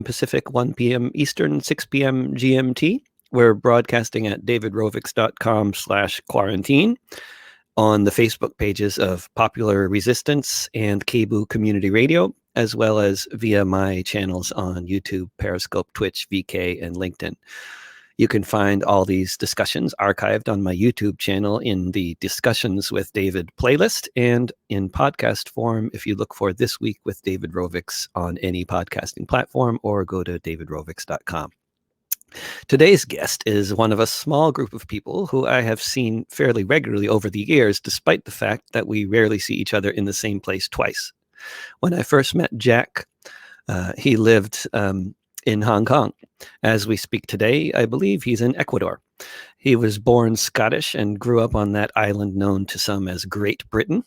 Pacific, 1 p.m. Eastern, 6 p.m. GMT. We're broadcasting at davidrovics.com/quarantine on the Facebook pages of Popular Resistance and Cebu Community Radio, as well as via my channels on YouTube, Periscope, Twitch, VK, and LinkedIn. You can find all these discussions archived on my YouTube channel in the Discussions with David playlist and in podcast form if you look for This Week with David Rovics on any podcasting platform or go to davidrovics.com. Today's guest is one of a small group of people who I have seen fairly regularly over the years, despite the fact that we rarely see each other in the same place twice. When I first met Jack, he lived in Hong Kong. As we speak today, I believe he's in Ecuador. He was born Scottish and grew up on that island known to some as Great Britain.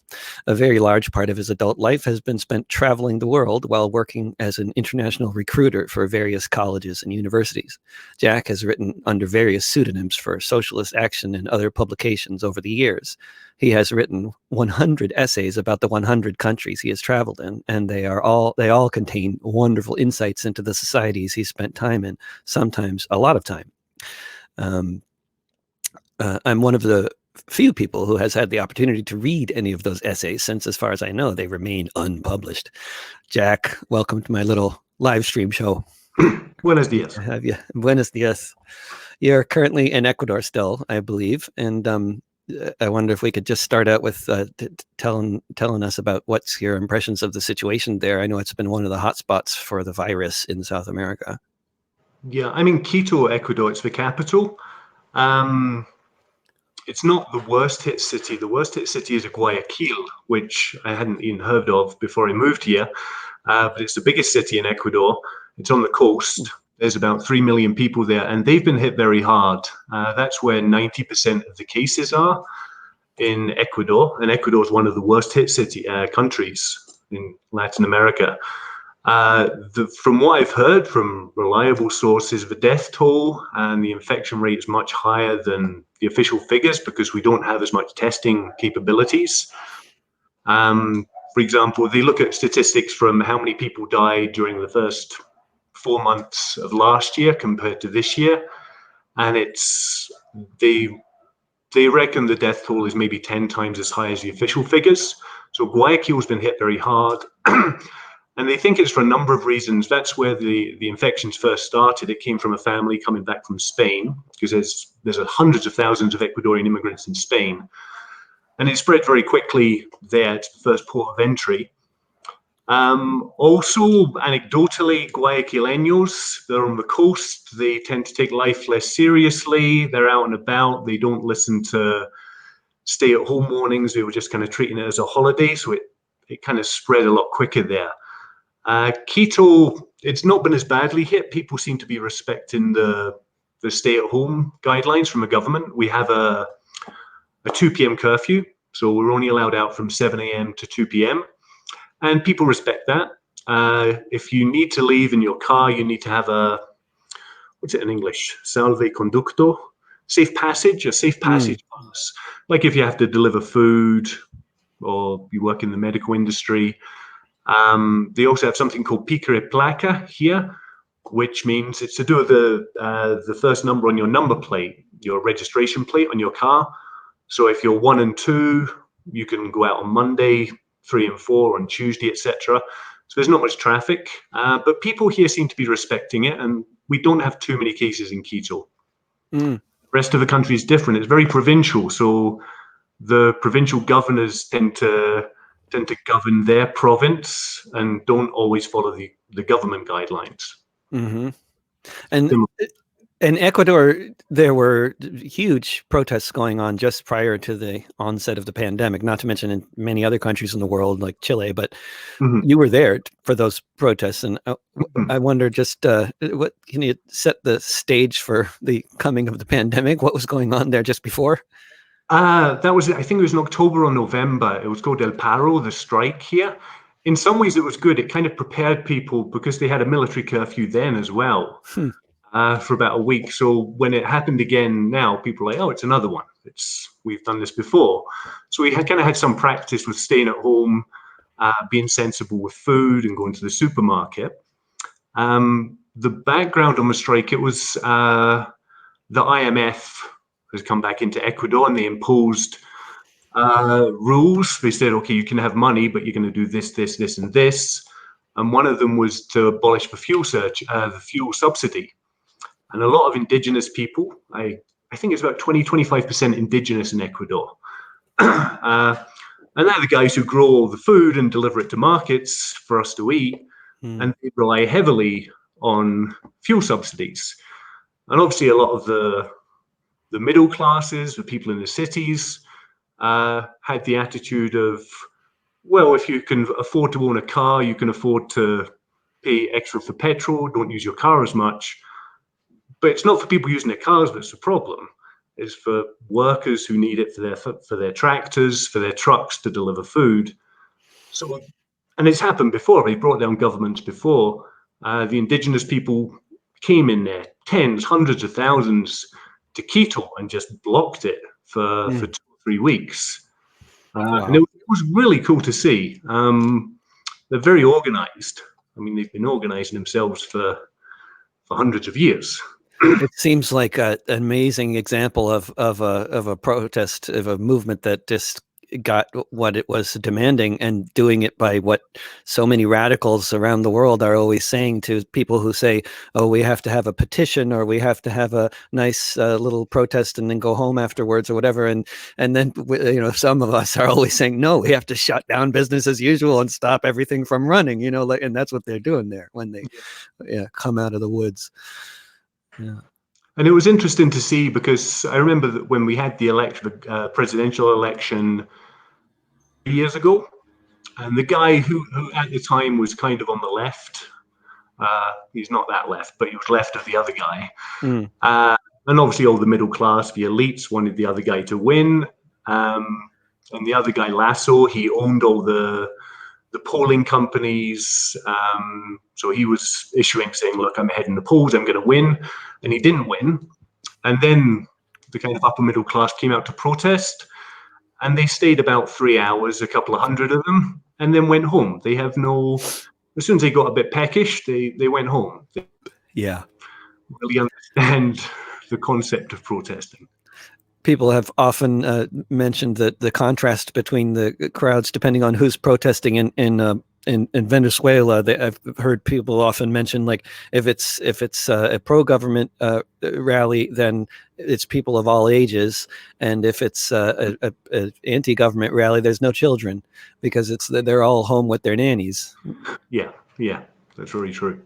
A very large part of his adult life has been spent traveling the world while working as an international recruiter for various colleges and universities. Jack has written under various pseudonyms for Socialist Action and other publications over the years. He has written 100 essays about the 100 countries he has traveled in, and they all contain wonderful insights into the societies he spent time in, sometimes a lot of time. I'm one of the few people who has had the opportunity to read any of those essays, since, as far as I know, they remain unpublished. Jack, welcome to my little live stream show. Buenos dias. Have you? Buenos dias. You're currently in Ecuador still, I believe, and I wonder if we could just start out with telling us about what's your impressions of the situation there. I know it's been one of the hot spots for the virus in South America. Yeah, I'm in Quito, Ecuador. It's the capital. It's not the worst hit city. The worst hit city is Guayaquil, which I hadn't even heard of before I moved here. But it's the biggest city in Ecuador. It's on the coast. There's about 3 million people there, and they've been hit very hard. That's where 90% of the cases are in Ecuador. And Ecuador is one of the worst hit countries in Latin America. From what I've heard from reliable sources, the death toll and the infection rate is much higher than the official figures because we don't have as much testing capabilities. For example, they look at statistics from how many people died during the first 4 months of last year compared to this year, and they reckon the death toll is maybe 10 times as high as the official figures. So Guayaquil's been hit very hard. And they think it's for a number of reasons. That's where the infections first started. It came from a family coming back from Spain, because there's hundreds of thousands of Ecuadorian immigrants in Spain. And it spread very quickly there. It's the first port of entry. Also, anecdotally, Guayaquileños, they're on the coast. They tend to take life less seriously. They're out and about. They don't listen to stay-at-home warnings. They were just kind of treating it as a holiday. So it kind of spread a lot quicker there. Quito, it's not been as badly hit. People seem to be respecting the stay-at-home guidelines from the government. We have a 2 p.m. curfew, so we're only allowed out from 7 a.m. to 2 p.m. And people respect that. If you need to leave in your car, you need to have what's it in English? Salvoconducto? Safe passage, a safe passage pass. Like if you have to deliver food or you work in the medical industry. They also have something called pico de placa here, which means it's to do with the first number on your number plate, your registration plate on your car. So if you're 1 and 2, you can go out on Monday, 3 and 4 on Tuesday, etc. So there's not much traffic, but people here seem to be respecting it, and we don't have too many cases in Quito. The rest of the country is different. It's very provincial, so the provincial governors tend to govern their province and don't always follow the government guidelines. Mm-hmm. And in Ecuador, there were huge protests going on just prior to the onset of the pandemic, not to mention in many other countries in the world like Chile, but you were there for those protests. And I wonder just what can you set the stage for the coming of the pandemic? What was going on there just before? That was, I think it was in October or November. It was called El Paro, the strike here. In some ways, it was good. It kind of prepared people because they had a military curfew then as well for about a week. So when it happened again now, people are like, oh, it's another one. We've done this before. So we kind of had some practice with staying at home, being sensible with food and going to the supermarket. the background on the strike, it was the IMF has come back into Ecuador and they imposed rules. They said, okay, you can have money, but you're going to do this, this, this, and this. And one of them was to abolish the the fuel subsidy. And a lot of indigenous people, I think it's about 25% indigenous in Ecuador. And they're the guys who grow all the food and deliver it to markets for us to eat. And they rely heavily on fuel subsidies. And obviously a lot of the middle classes, the people in the cities, had the attitude of, well, if you can afford to own a car, you can afford to pay extra for petrol, don't use your car as much. But it's not for people using their cars that's the problem. It's for workers who need it for their tractors, for their trucks to deliver food. So, and it's happened before. They brought down governments before. The indigenous people came in there, tens, hundreds of thousands, to Quito and just blocked it for 2 or 3 weeks. Wow. And it was really cool to see. They're very organized. I mean, they've been organizing themselves for hundreds of years. It seems like an amazing example of a protest, of a movement that just got what it was demanding, and doing it by what so many radicals around the world are always saying to people who say, oh, we have to have a petition, or we have to have a nice little protest and then go home afterwards, or whatever. And then, you know, some of us are always saying, no, we have to shut down business as usual and stop everything from running, you know, and that's what they're doing there when they come out of the woods. Yeah. And it was interesting to see, because I remember that when we had the presidential election 3 years ago, and the guy who at the time was kind of on the left, he's not that left, but he was left of the other guy. And obviously all the middle class, the elites, wanted the other guy to win. And the other guy, Lasso, he owned all the polling companies. So he was issuing, saying, look, I'm ahead in the polls, I'm going to win. And he didn't win. And then the kind of upper middle class came out to protest. And they stayed about 3 hours, a couple of hundred of them, and then went home. They have no, as soon as they got a bit peckish, they went home. They really understand the concept of protesting. People have often mentioned that the contrast between the crowds, depending on who's protesting in Venezuela. I've heard people often mention, like, if it's a pro-government rally, then it's people of all ages, and if it's a anti-government rally, there's no children, because they're all home with their nannies. Yeah, that's very true.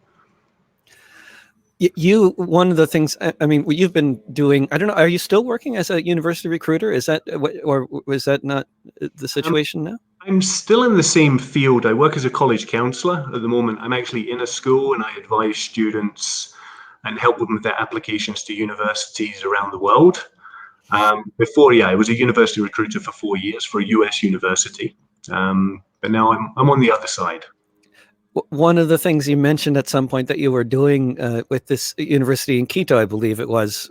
One of the things, I mean, what you've been doing, I don't know, are you still working as a university recruiter? Is that, or was that not the situation now? I'm still in the same field. I work as a college counselor at the moment. I'm actually in a school and I advise students and help them with their applications to universities around the world. Before, I was a university recruiter for 4 years for a US university. But now I'm on the other side. One of the things you mentioned at some point that you were doing with this university in Quito, I believe it was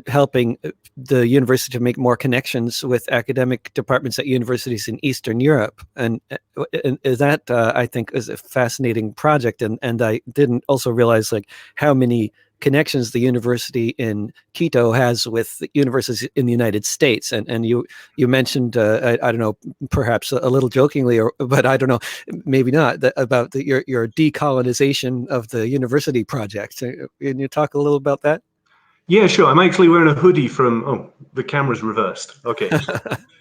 helping the university to make more connections with academic departments at universities in Eastern Europe. And that, I think, is a fascinating project. And I didn't also realize, like, how many connections the university in Quito has with universities in the United States. And you mentioned, I don't know, perhaps a little jokingly, but I don't know, maybe not, about your decolonization of the university project. Can you talk a little about that? Yeah, sure. I'm actually wearing a hoodie from, the camera's reversed. Okay.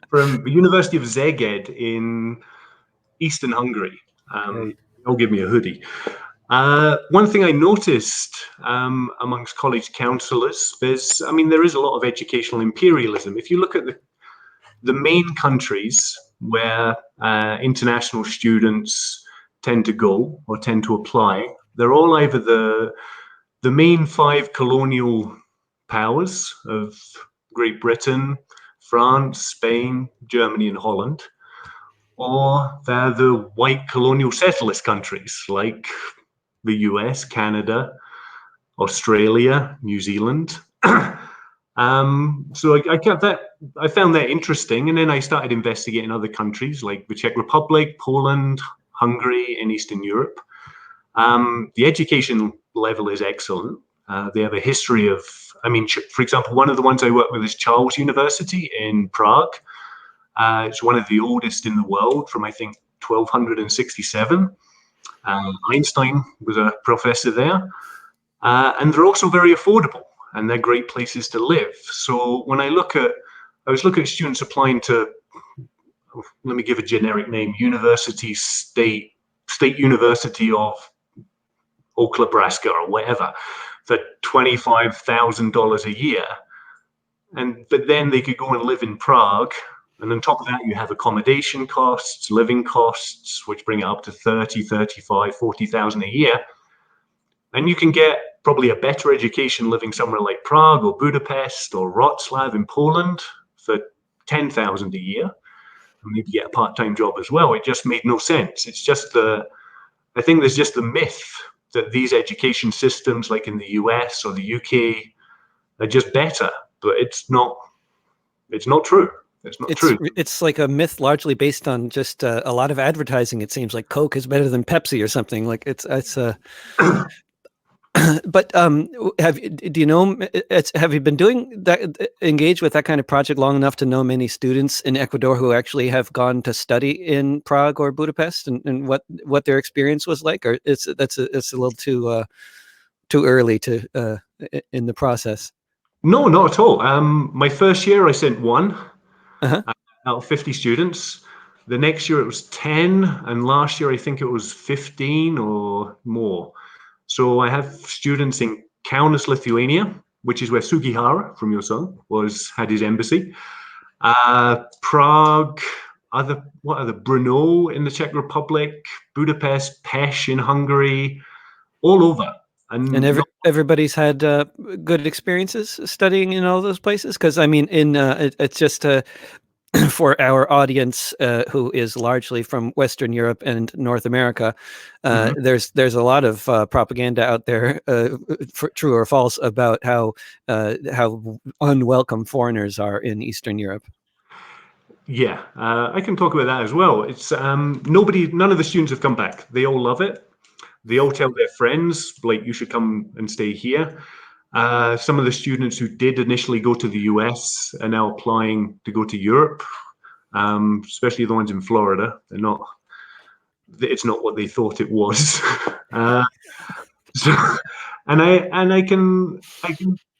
From the University of Szeged in Eastern Hungary. They'll give me a hoodie. One thing I noticed amongst college counselors, there is a lot of educational imperialism. If you look at the main countries where international students tend to go or tend to apply, they're all either the main 5 colonial powers of Great Britain, France, Spain, Germany, and Holland, or they're the white colonial settlers countries like the US, Canada, Australia, New Zealand. So I found that interesting, and then I started investigating other countries like the Czech Republic, Poland, Hungary, and Eastern Europe. The education level is excellent. They have a history of, I mean, for example, one of the ones I work with is Charles University in Prague. It's one of the oldest in the world, from I think 1267. Einstein was a professor there. And they're also very affordable, and they're great places to live. So when I was looking at students applying to, let me give a generic name, State University of Oak, Nebraska, or whatever, for $25,000 a year. But then they could go and live in Prague. And on top of that, you have accommodation costs, living costs, which bring it up to 30, 35, 40,000 a year. And you can get probably a better education living somewhere like Prague or Budapest or Wrocław in Poland for 10,000 a year. And maybe get a part-time job as well. It just made no sense. It's just I think there's just the myth that these education systems, like in the US or the UK, are just better, but it's not true. It's not true. It's like a myth largely based on just a lot of advertising. It seems like Coke is better than Pepsi or something. Like it's but do you know, have you been doing that, engaged with that kind of project long enough to know many students in Ecuador who actually have gone to study in Prague or Budapest, and what their experience was like? Or it's a little too early to in the process? No, not at all. My first year I sent one Uh-huh. out of 50 students. The next year it was 10, and last year I think it was 15 or more. So I have students in Kaunas, Lithuania, which is where Sugihara from your song had his embassy. Prague, Brno in the Czech Republic, Budapest, Pest in Hungary, all over. And everybody's had good experiences studying in all those places? Because I mean, it's just for our audience, who is largely from Western Europe and North America, there's a lot of propaganda out there, true or false, about how unwelcome foreigners are in Eastern Europe. Yeah, I can talk about that as well. It's none of the students have come back. They all love it. They all tell their friends, like, you should come and stay here. Some of the students who did initially go to the US are now applying to go to Europe, especially the ones in Florida. It's not what they thought it was. So, and I can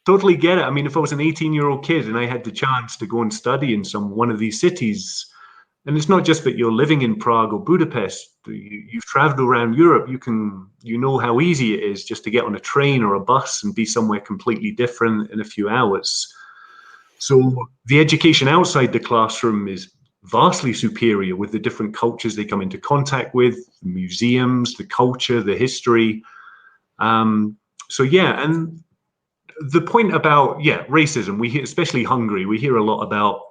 totally get it. I mean, if I was an 18-year-old kid and I had the chance to go and study in one of these cities, and it's not just that you're living in Prague or Budapest, you've traveled around Europe, you know how easy it is just to get on a train or a bus and be somewhere completely different in a few hours. So the education outside the classroom is vastly superior, with the different cultures they come into contact with, the museums, the culture, the history. So yeah, and the point about racism, we hear, especially Hungary, we hear a lot about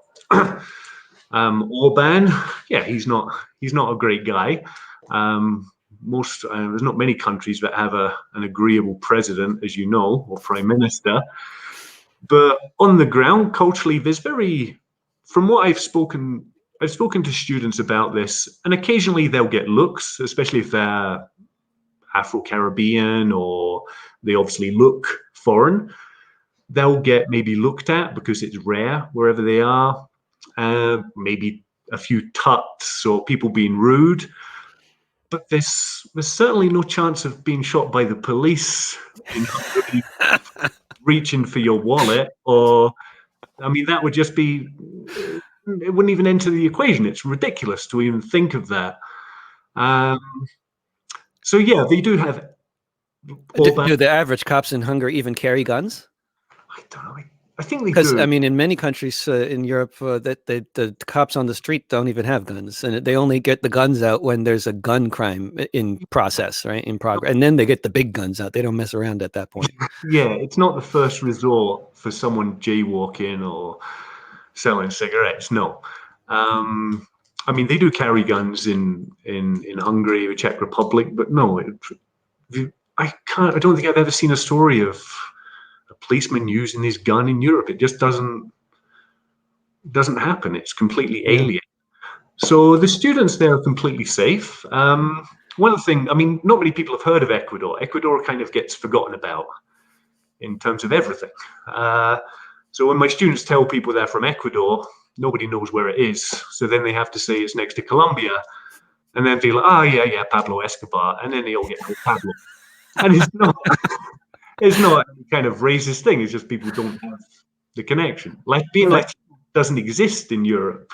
Orban. Yeah, he's not a great guy. There's not many countries that have an agreeable president, as you know, or prime minister. But on the ground, culturally, from what I've spoken to students about this, and occasionally they'll get looks, especially if they're Afro-Caribbean or they obviously look foreign. They'll get maybe looked at because it's rare wherever they are. Maybe a few tuts or people being rude. But there's certainly no chance of being shot by the police in Hungary, reaching for your wallet, or, I mean, that would just be, it wouldn't even enter the equation. It's ridiculous to even think of that. So yeah, they do have. Do the average cops in Hungary even carry guns? I don't know. I think they do. Because I mean, in many countries in Europe, that the cops on the street don't even have guns, and they only get the guns out when there's a gun crime in process, right, in progress, and then they get the big guns out. They don't mess around at that point. Yeah, it's not the first resort for someone jaywalking or selling cigarettes. No, I mean, they do carry guns in Hungary or Czech Republic, but no, I don't think I've ever seen a story of a policeman using his gun in Europe. It just doesn't happen. It's completely alien. So the students there are completely safe. one thing, I mean, not many people have heard of Ecuador. Ecuador kind of gets forgotten about in terms of everything. So when my students tell people they're from Ecuador, nobody knows where it is. So then they have to say it's next to Colombia, and then feel like, oh yeah, Pablo Escobar, and then they all get called Pablo. And it's not any kind of racist thing. It's just people don't have the connection. Like being Right. Latino doesn't exist in Europe.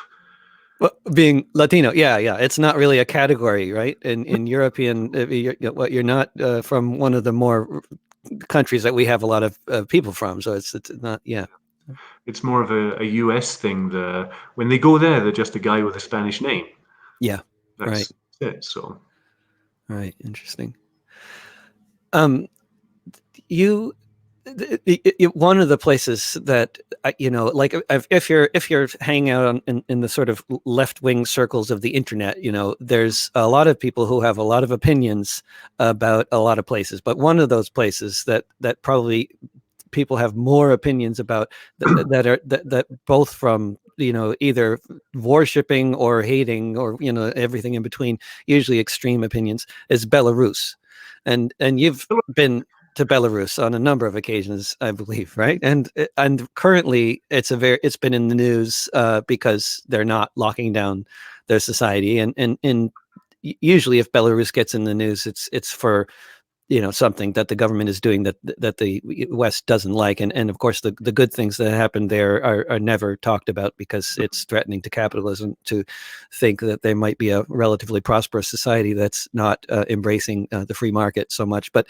Well, being Latino, yeah, it's not really a category, right? In European, you're not from one of the more countries that we have a lot of people from, so it's not, yeah. It's more of a US thing. When they go there, they're just a guy with a Spanish name. Yeah, right. That's it. So, Right, interesting. You one of the places that like if you're hanging out in the sort of left-wing circles of the internet, there's a lot of people who have a lot of opinions about a lot of places, but one of those places that probably people have more opinions about that both from either worshipping or hating or everything in between, usually extreme opinions, is Belarus. And you've been to Belarus on a number of occasions, I believe, right? And currently it's been in the news because they're not locking down their society, and usually if Belarus gets in the news, it's for something that the government is doing that the West doesn't like, and of course the good things that happen there are never talked about because it's threatening to capitalism to think that they might be a relatively prosperous society that's not embracing the free market so much. But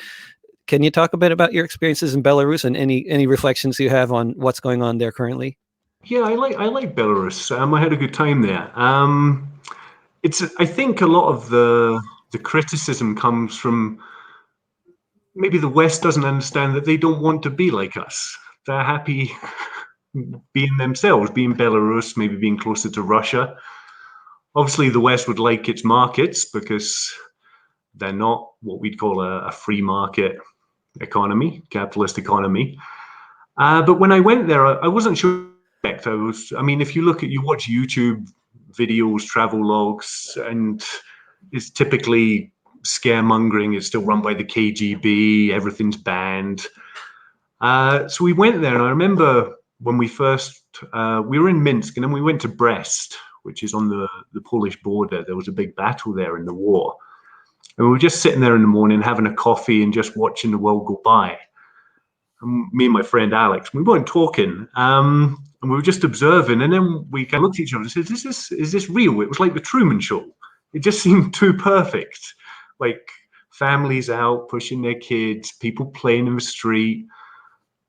can you talk a bit about your experiences in Belarus and any reflections you have on what's going on there currently? yeah, I like Belarus. I had a good time there. I think a lot of the criticism comes from maybe the West doesn't understand that they don't want to be like us. They're happy being themselves, being Belarus, maybe being closer to Russia. Obviously, the West would like its markets because they're not what we'd call a free market economy, capitalist economy. But when I went there, I wasn't sure. If you watch YouTube videos, travel logs, and it's typically scaremongering. It's still run by the KGB. Everything's banned. So we went there, and I remember when we were in Minsk, and then we went to Brest, which is on the Polish border. There was a big battle there in the war. And we were just sitting there in the morning having a coffee and just watching the world go by. And me and my friend Alex, we weren't talking, and we were just observing. And then we kind of looked at each other and said, is this real? It was like the Truman Show. It just seemed too perfect. Like families out pushing their kids, people playing in the street.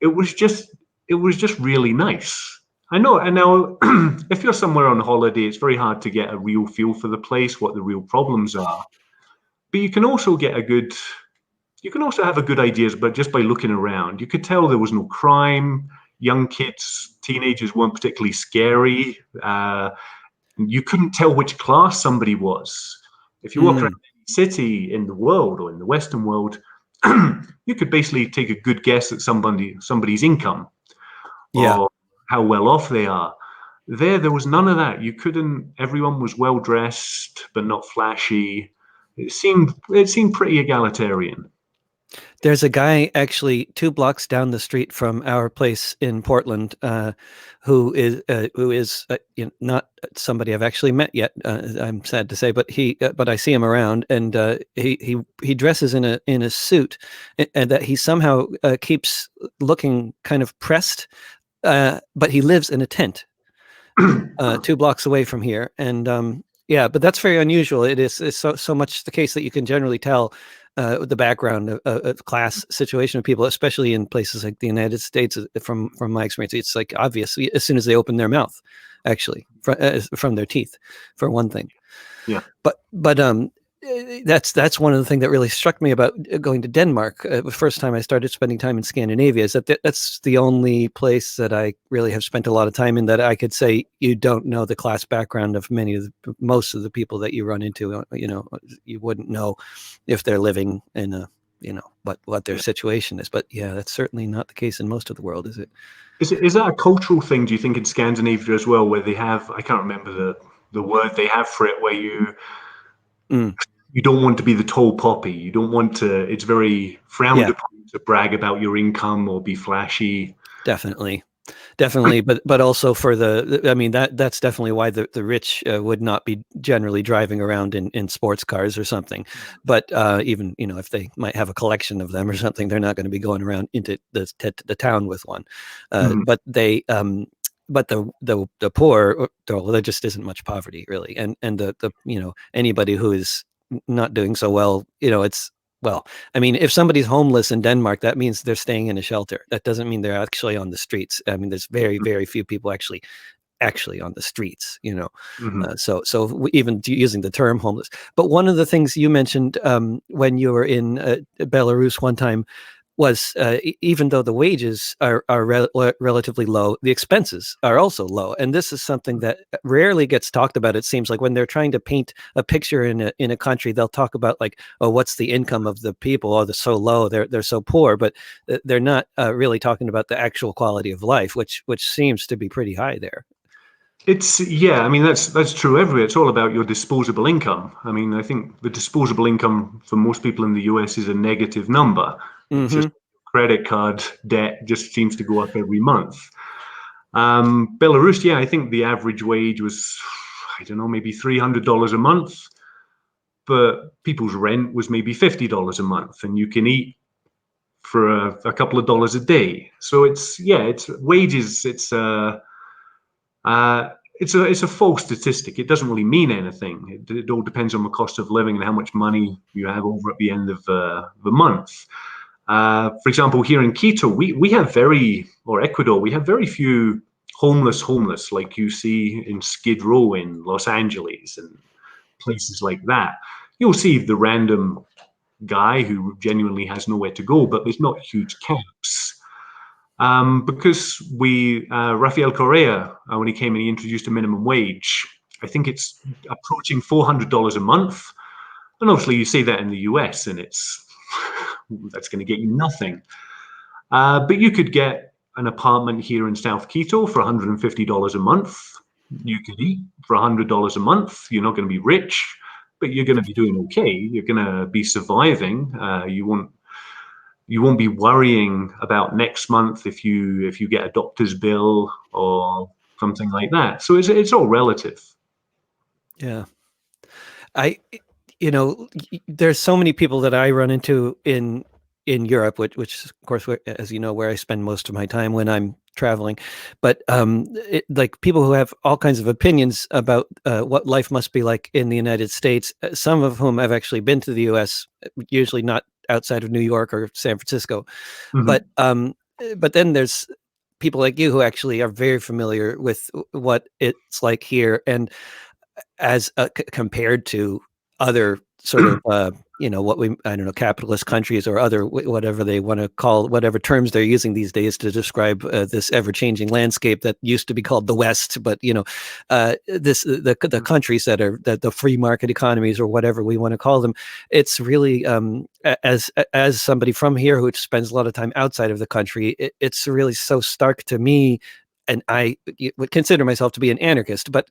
It was just really nice. I know. And now, if you're somewhere on holiday, it's very hard to get a real feel for the place, what the real problems are. But you can also have a good ideas, but just by looking around, you could tell there was no crime. Young kids, teenagers weren't particularly scary. You couldn't tell which class somebody was. If you walk around any city in the world or in the Western world, you could basically take a good guess at somebody's income or how well off they are. There was none of that. You couldn't. Everyone was well dressed, but not flashy. It seemed pretty egalitarian. There's a guy actually 2 blocks down the street from our place in Portland who is not somebody I've actually met yet. I'm sad to say, but but I see him around, and he dresses in a suit, and that he somehow keeps looking kind of pressed, but he lives in a tent 2 blocks away from here, and yeah, but that's very unusual. It's so much the case that you can generally tell the background of class situation of people, especially in places like the United States. From my experience, it's like obvious as soon as they open their mouth, actually, from their teeth, for one thing. Yeah. But that's one of the things that really struck me about going to Denmark. The first time I started spending time in Scandinavia is that's the only place that I really have spent a lot of time in that I could say you don't know the class background of most of the people that you run into. You wouldn't know if they're living in a what their situation is. But yeah, that's certainly not the case in most of the world, is it? Is that a cultural thing, do you think, in Scandinavia as well, where they have, I can't remember the word they have for it, where you don't want to be the tall poppy. You don't want to. It's very frowned Yeah, upon to brag about your income or be flashy. definitely. Definitely, but also for I mean that's definitely why the rich would not be generally driving around in sports cars or something. But even if they might have a collection of them or something, they're not going to be going around into the town with one. Mhm. But they but the poor, well, there just isn't much poverty really, and the anybody who is not doing so well, it's well, I mean, if somebody's homeless in Denmark, that means they're staying in a shelter. That doesn't mean they're actually on the streets. I mean, there's very, very few people actually on the streets. Mhm. So even using the term homeless. But one of the things you mentioned when you were in Belarus one time was even though the wages are relatively low, the expenses are also low, and this is something that rarely gets talked about. It seems like when they're trying to paint a picture in a country, they'll talk about like, oh, what's the income of the people? Oh, they're so low, they're so poor, but they're not really talking about the actual quality of life, which seems to be pretty high there. It's yeah. I mean, that's true everywhere. It's all about your disposable income. I mean, I think the disposable income for most people in the US is a negative number. It's Mm-hmm. just credit card debt just seems to go up every month. Belarus, yeah, I think the average wage was, I don't know, maybe $300 a month, but people's rent was maybe $50 a month, and you can eat for a couple of dollars a day. So it's wages. Uh, it's a false statistic. It doesn't really mean anything. It all depends on the cost of living and how much money you have over at the end of the month. For example, here in Quito, we have or Ecuador, we have very few homeless like you see in Skid Row in Los Angeles and places like that. You'll see the random guy who genuinely has nowhere to go, but there's not huge camps. Because Rafael Correa, when he came in, he introduced a minimum wage. I think it's approaching $400 a month. And obviously, you see that in the US, and that's going to get you nothing. But you could get an apartment here in South Quito for $150 a month. You could eat for $100 a month. You're not going to be rich, but you're going to be doing okay. You're going to be surviving. You won't be worrying about next month if you get a doctor's bill or something like that. So it's all relative. Yeah. I, there's so many people that I run into in Europe, which of course, as you know, where I spend most of my time when I'm traveling. But like people who have all kinds of opinions about what life must be like in the United States. Some of whom have actually been to the U.S., usually not outside of New York or San Francisco. Mhm. But then there's people like you who actually are very familiar with what it's like here, and as compared to other sort of what I don't know, capitalist countries or other whatever they want to call, whatever terms they're using these days to describe this ever-changing landscape that used to be called the West, but the countries that are the free market economies or whatever we want to call them. It's really as somebody from here who spends a lot of time outside of the country, it's really so stark to me, and I would consider myself to be an anarchist, but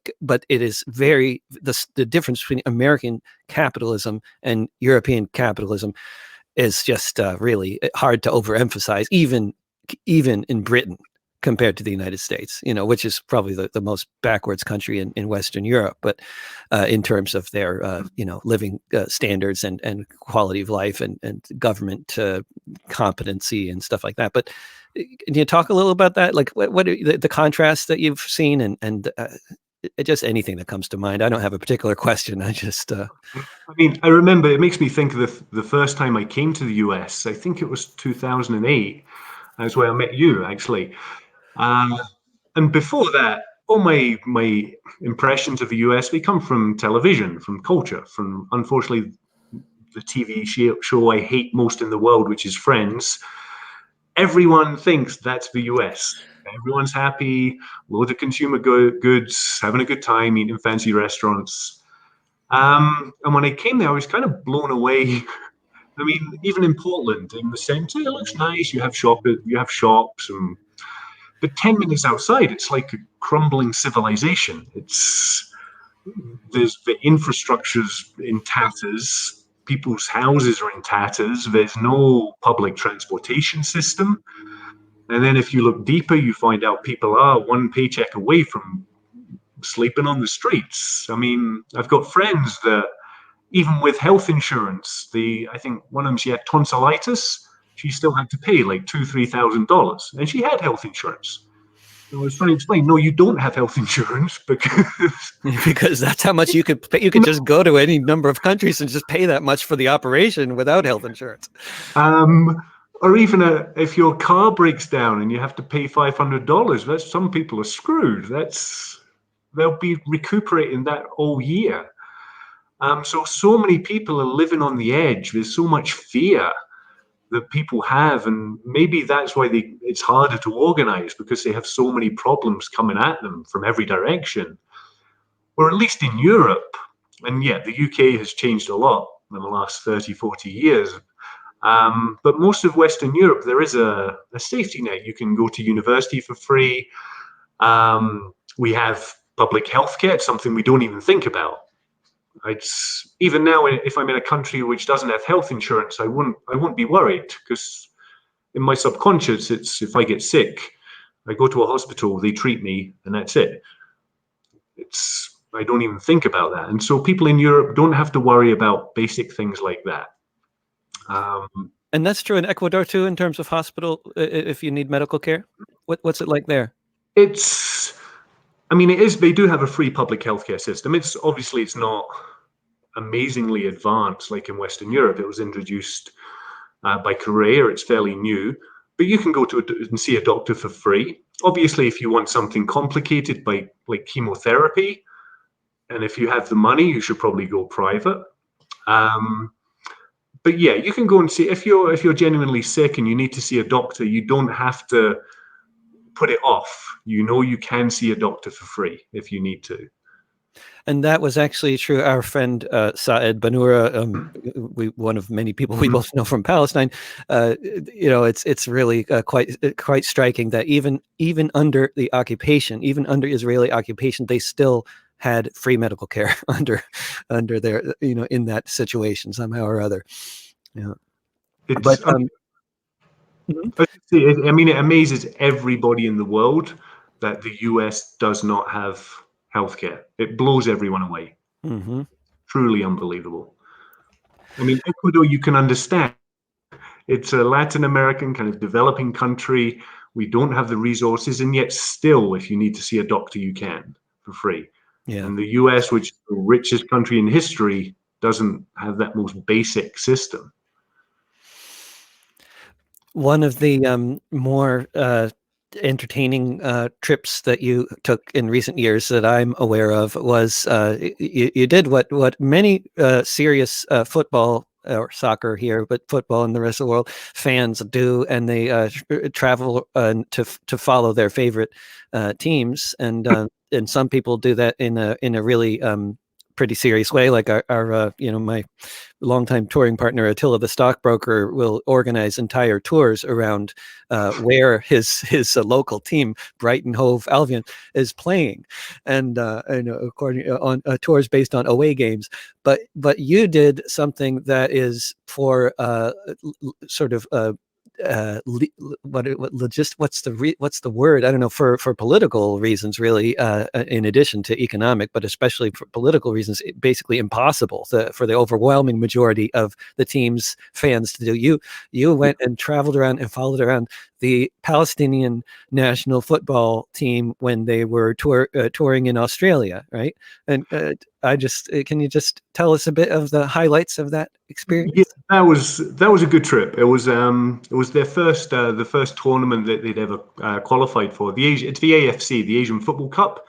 it is the difference between American capitalism and European capitalism is just really hard to overemphasize, even in Britain compared to the United States, which is probably the most backwards country in Western Europe, but in terms of their living standards and quality of life and government competency and stuff like that. But can you talk a little about that? Like, what are the contrasts that you've seen, and just anything that comes to mind? I don't have a particular question. I just I mean, I remember it makes me think of the first time I came to the US. I think it was 2008. That's where I met you, actually. Uh, and before that, all my impressions of the US, they come from television, from culture, from unfortunately the TV show I hate most in the world, which is Friends. Everyone thinks that's the US. Everyone's happy, loads of consumer goods, having a good time, eating in fancy restaurants. And when I came there, I was kind of blown away. I mean, even in Portland, in the center, it looks nice. You have shops, but 10 minutes outside, it's like a crumbling civilization. the infrastructure's in tatters. People's houses are in tatters. There's no public transportation system. And then if you look deeper, you find out people are one paycheck away from sleeping on the streets. I mean, I've got friends that even with health insurance, I think one of them, she had tonsillitis. She still had to pay like $2,000-3,000, and she had health insurance. I was trying to explain, no, you don't have health insurance because because that's how much you could pay. You could just go to any number of countries and just pay that much for the operation without health insurance. um, or even if your car breaks down and you have to pay $500, that's some people are screwed. They'll be recuperating that all year. So many people are living on the edge. There's so much fear that people have, and maybe that's why it's harder to organize, because they have so many problems coming at them from every direction. Or at least in Europe, and yet the UK has changed a lot in the last 30, 40 years. But most of Western Europe, there is a safety net. You can go to university for free. We have public healthcare. It's something we don't even think about. Even now, if I'm in a country which doesn't have health insurance, I won't be worried, because in my subconscious, it's if I get sick, I go to a hospital, they treat me, and that's it. I don't even think about that. And so people in Europe don't have to worry about basic things like that. And that's true in Ecuador too, in terms of hospital, if you need medical care. What's it like there? I mean, it is. They do have a free public healthcare system. It's not amazingly advanced like in Western Europe. It was introduced by Korea. It's fairly new, but you can go and see a doctor for free. Obviously, if you want something complicated like chemotherapy, and if you have the money, you should probably go private. But yeah, you can go and see if you're genuinely sick and you need to see a doctor. You don't have to put it off. You can see a doctor for free if you need to. And that was actually true. Our friend Saed Banura, one of many people we both know from Palestine. It's really quite striking that even under the occupation, even under Israeli occupation, they still had free medical care under their in that situation somehow or other. Yeah, but I mean, it amazes everybody in the world that the US does not have healthcare. It blows everyone away. Mm-hmm. Truly unbelievable. I mean, Ecuador, you can understand. It's a Latin American kind of developing country. We don't have the resources, and yet still, if you need to see a doctor, you can for free. Yeah. And the US, which is the richest country in history, doesn't have that most basic system. One of the more entertaining trips that you took in recent years that I'm aware of was you did what many serious football or soccer here, but football in the rest of the world fans do, and they travel to follow their favorite teams, and some people do that in a really pretty serious way, like our my longtime touring partner Attila the stockbroker will organize entire tours around where his local team Brighton Hove Albion is playing, and according on tours based on away games. But you did something that is for sort of what's the word? I don't know, for political reasons, really, in addition to economic, but especially for political reasons, basically impossible for the overwhelming majority of the team's fans to do. You went and traveled around and followed around the Palestinian national football team when they were touring in Australia, right? And can you just tell us a bit of the highlights of that experience? Yeah, that was a good trip. It was their first the first tournament that they'd ever qualified for. It's the AFC, the Asian Football Cup.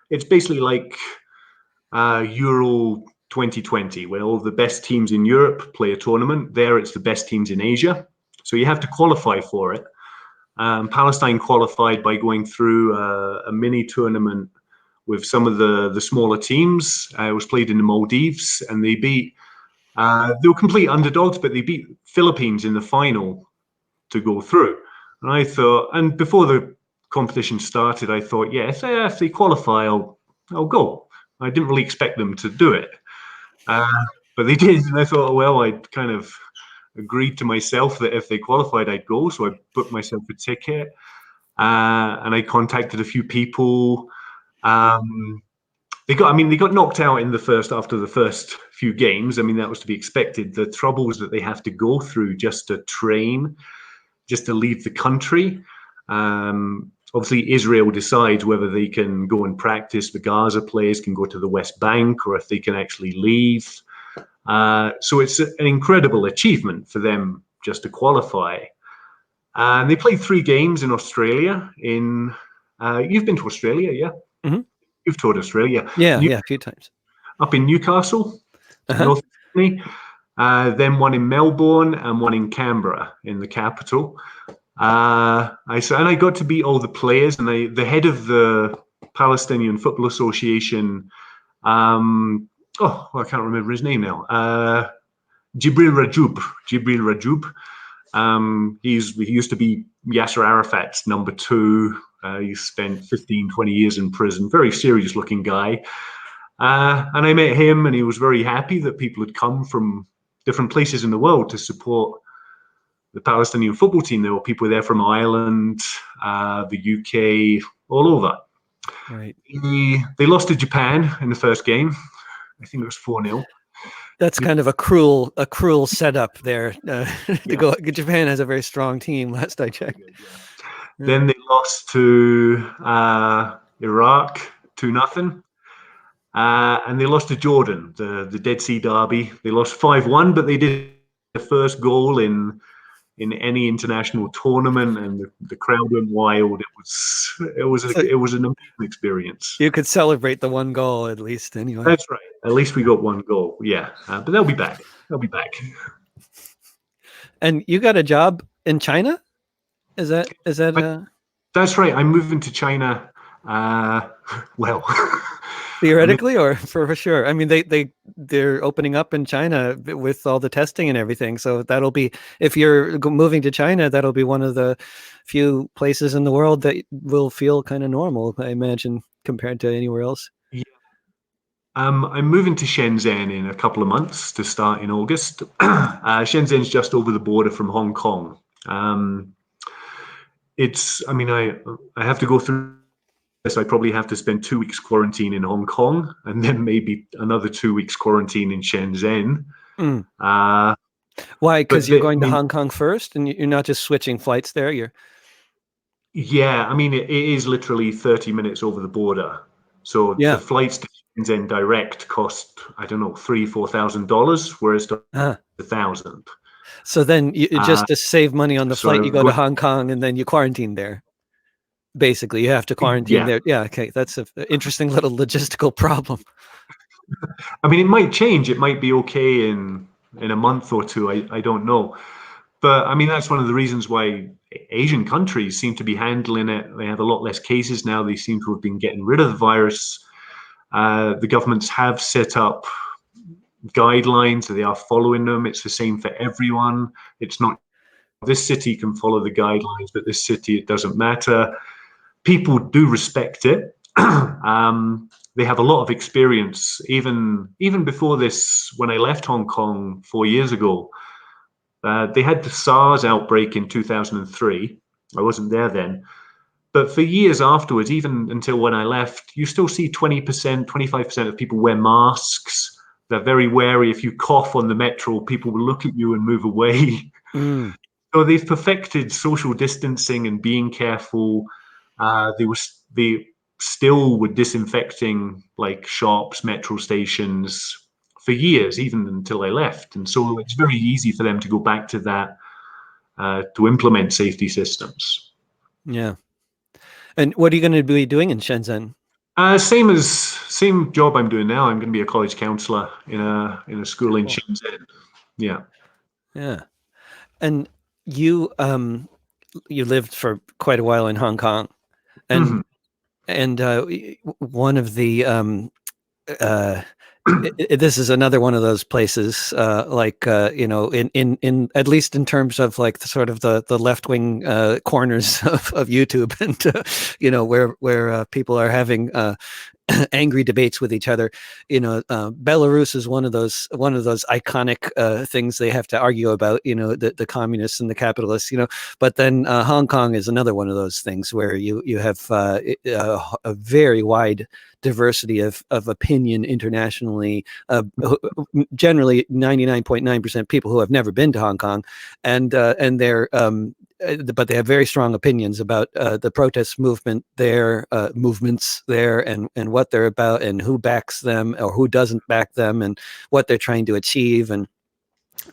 It's basically like Euro 2020, where all the best teams in Europe play a tournament. There, it's the best teams in Asia. So you have to qualify for it. Palestine qualified by going through a mini tournament with some of the smaller teams. It was played in the Maldives, and they were complete underdogs, but they beat Philippines in the final to go through. And I thought, and before the competition started, I thought, yeah, if they qualify, I'll go. I didn't really expect them to do it, but they did, and I thought, well, I'd kind of agreed to myself that if they qualified, I'd go. So I booked myself a ticket, and I contacted a few people. They got knocked out in the first after the first few games. I mean, that was to be expected. The troubles that they have to go through just to train, just to leave the country. Obviously, Israel decides whether they can go and practice. The Gaza players can go to the West Bank, or if they can actually leave. So it's an incredible achievement for them just to qualify. And they played 3 games in Australia. You've been to Australia, yeah? Mm-hmm. You've toured Australia. Yeah, a few times. Up in Newcastle, Uh-huh. North Sydney. Then one in Melbourne and one in Canberra, in the capital. I got to meet all the players, and the head of the Palestinian Football Association. I can't remember his name now. Jibril Rajoub. He used to be Yasser Arafat's number 2. He spent 15, 20 years in prison. Very serious looking guy. And I met him, and he was very happy that people had come from different places in the world to support the Palestinian football team. There were people there from Ireland, the UK, all over. Right. They lost to Japan in the first game. I think it was 4-0. That's kind of a cruel setup there. Japan has a very strong team. Last I checked. Yeah. Then they lost to Iraq 2-0. And they lost to Jordan, the Dead Sea Derby. They lost 5-1, but they did the first goal in any international tournament, and the crowd went wild. It was an amazing experience. You could celebrate the one goal at least, anyway. That's right. At least we got one goal. Yeah, but they'll be back. And you got a job in China? Is that? That's right. I'm moving to China. Well. Theoretically, or for sure? I mean, they're opening up in China with all the testing and everything. So that'll be, if you're moving to China, that'll be one of the few places in the world that will feel kind of normal, I imagine, compared to anywhere else. Yeah. I'm moving to Shenzhen in a couple of months to start in August. Shenzhen's just over the border from Hong Kong. I have to go through. So I probably have to spend 2 weeks quarantine in Hong Kong, and then maybe another 2 weeks quarantine in Shenzhen. Why? Because you're going to Hong Kong first, and you're not just switching flights there. Yeah, I mean, it is literally 30 minutes over the border. So the flights to Shenzhen direct cost, I don't know, $3,000-$4,000, whereas to $1,000. So then, just to save money on the flight, you go to Hong Kong, and then you quarantine there. Basically, you have to quarantine there. Yeah, okay. That's an interesting little logistical problem. I mean, it might change. It might be okay in a month or two. I don't know. But I mean, that's one of the reasons why Asian countries seem to be handling it. They have a lot less cases now. They seem to have been getting rid of the virus. The governments have set up guidelines. So they are following them. It's the same for everyone. It's not this city can follow the guidelines, but this city, it doesn't matter. People do respect it. They have a lot of experience. Even before this, when I left Hong Kong 4 years ago, they had the SARS outbreak in 2003. I wasn't there then. But for years afterwards, even until when I left, you still see 20%, 25% of people wear masks. They're very wary. If you cough on the metro, people will look at you and move away. So they've perfected social distancing and being careful. They still were disinfecting like shops, metro stations for years, even until I left. And so it's very easy for them to go back to that, to implement safety systems. Yeah. And what are you going to be doing in Shenzhen? Same job I'm doing now. I'm going to be a college counselor in a school in Shenzhen. Yeah. Yeah. And you lived for quite a while in Hong Kong, and one of the this is another one of those places, in at least in terms of like the left-wing corners of YouTube, and where people are having angry debates with each other. Belarus is one of those iconic things they have to argue about. The communists and the capitalists. But then Hong Kong is another one of those things where you have a very wide diversity of opinion internationally. Generally, 99.9% people who have never been to Hong Kong, and they're but they have very strong opinions about the protest movement there, movements there, and what they're about, and who backs them or who doesn't back them, and what they're trying to achieve. And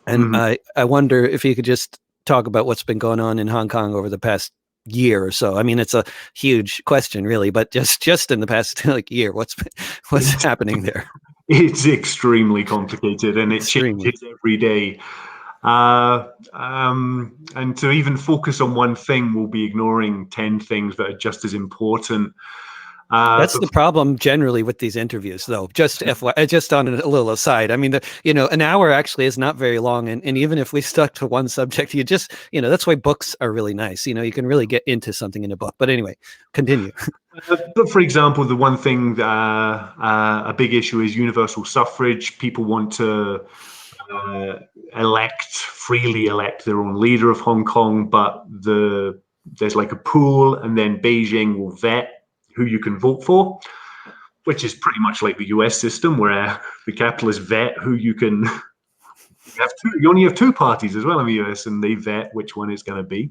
I wonder if you could just talk about what's been going on in Hong Kong over the past year or so. I mean, it's a huge question, really, but just in the past year, what's happening there? It's extremely complicated, and it changes every day. And to even focus on one thing, we'll be ignoring 10 things that are just as important. That's the problem generally with these interviews, though. Just just on a little aside, I mean, an hour actually is not very long, and even if we stuck to one subject, that's why books are really nice. You can really get into something in a book. But anyway, continue. But for example, the one thing, a big issue is universal suffrage. People want to freely elect their own leader of Hong Kong, but there's like a pool, and then Beijing will vet who you can vote for, which is pretty much like the US system, where the capitalists vet who you can have. You only have two parties as well in the US, and they vet which one it's going to be.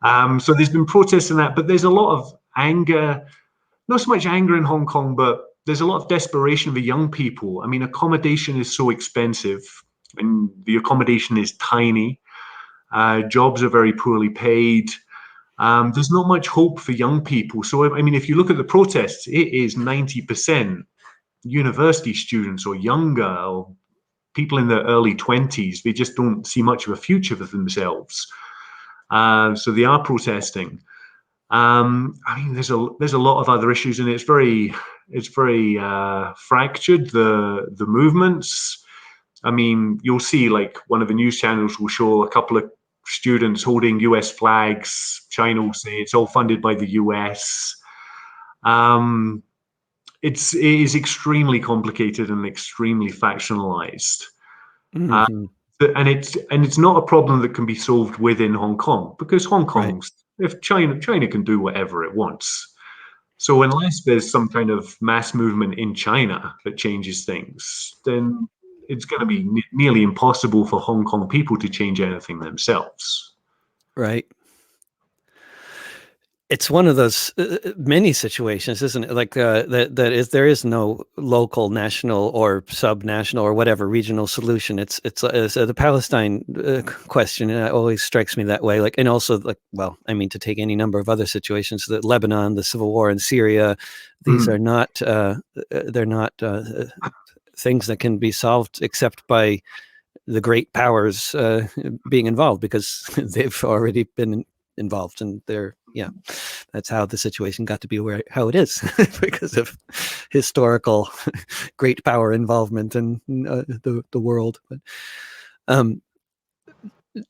So there's been protests in that, but there's a lot of anger, not so much anger in Hong Kong, but there's a lot of desperation of the young people. I mean, accommodation is so expensive, and the accommodation is tiny. Jobs are very poorly paid. There's not much hope for young people. So, I mean, if you look at the protests, it is 90% university students or younger, or people in their early 20s. They just don't see much of a future for themselves. So they are protesting. I mean, there's a lot of other issues, and it's very fractured, the movements. I mean, you'll see, like, one of the news channels will show a couple of students holding US flags. China will say it's all funded by the US. It is extremely complicated and extremely factionalized. And it's not a problem that can be solved within Hong Kong, because Hong Kong's, if China can do whatever it wants. So unless there's some kind of mass movement in China that changes things, then it's going to be nearly impossible for Hong Kong people to change anything themselves. Right. It's one of those many situations, isn't it? Like there is no local, national, or subnational, or whatever regional solution. It's the Palestine question. It always strikes me that way. Like, and also, like, well, I mean, to take any number of other situations, that Lebanon, the civil war in Syria, these are not they're not things that can be solved except by the great powers being involved, because they've already been involved, and that's how the situation got to be how it is because of historical great power involvement in the world. But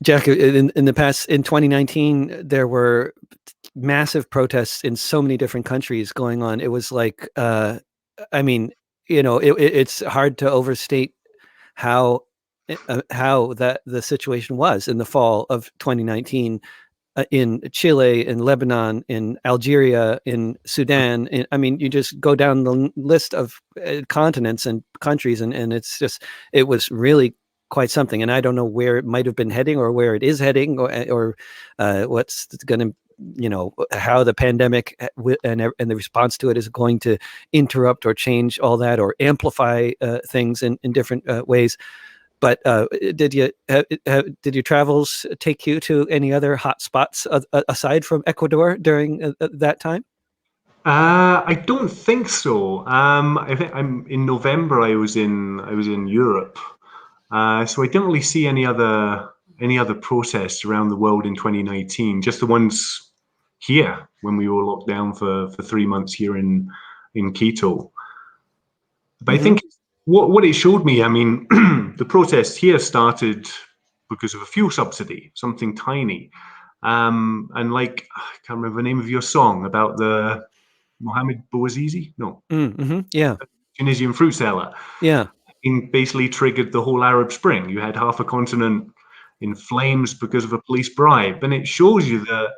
Jack, in the past, in 2019, there were massive protests in so many different countries going on. It was like, I mean, it's hard to overstate how that the situation was in the fall of 2019 in Chile, in Lebanon, in Algeria, in Sudan. I mean, you just go down the list of continents and countries, and it was really quite something. And I don't know where it might have been heading, or where it is heading, or what's going to, how the pandemic and the response to it is going to interrupt or change all that, or amplify things in different ways. But did your travels take you to any other hot spots aside from Ecuador during that time? I don't think so. I think in November. I was in Europe, so I didn't really see any other protests around the world in 2019. Just the ones here when we were locked down for 3 months here in Quito. But I think what it showed me, I mean, the protests here started because of a fuel subsidy, something tiny. And like, I can't remember the name of your song about the Mohammed Bouazizi? No, Yeah, Tunisian fruit seller. yeah. And basically triggered the whole Arab Spring. You had half a continent in flames because of a police bribe. And it shows you that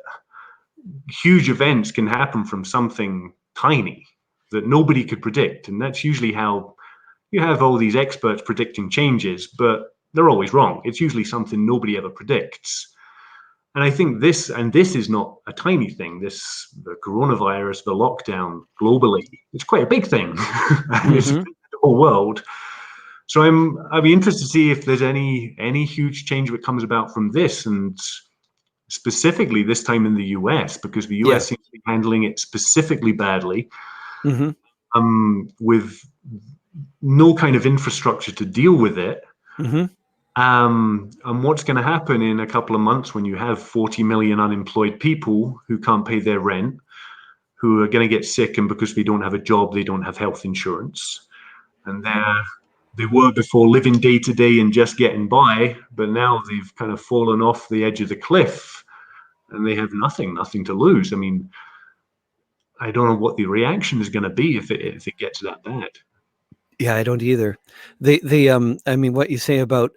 huge events can happen from something tiny that nobody could predict. And that's usually how you have all these experts predicting changes, but they're always wrong. It's usually something nobody ever predicts. And I think this is not a tiny thing. The coronavirus, the lockdown globally, it's quite a big thing, and it's Hmm. affected the whole world. So I'd be interested to see if there's any huge change that comes about from this, and specifically this time in the US, because the Yeah. US seems to be handling it specifically badly, Hmm. with no kind of infrastructure to deal with it. Hmm. And what's going to happen in a couple of months when you have 40 million unemployed people who can't pay their rent, who are going to get sick, and because they don't have a job, they don't have health insurance, and they were before living day to day and just getting by, but now they've kind of fallen off the edge of the cliff, and they have nothing to lose. I mean, I don't know what the reaction is going to be if it gets that bad. Yeah, I don't either. I mean, what you say about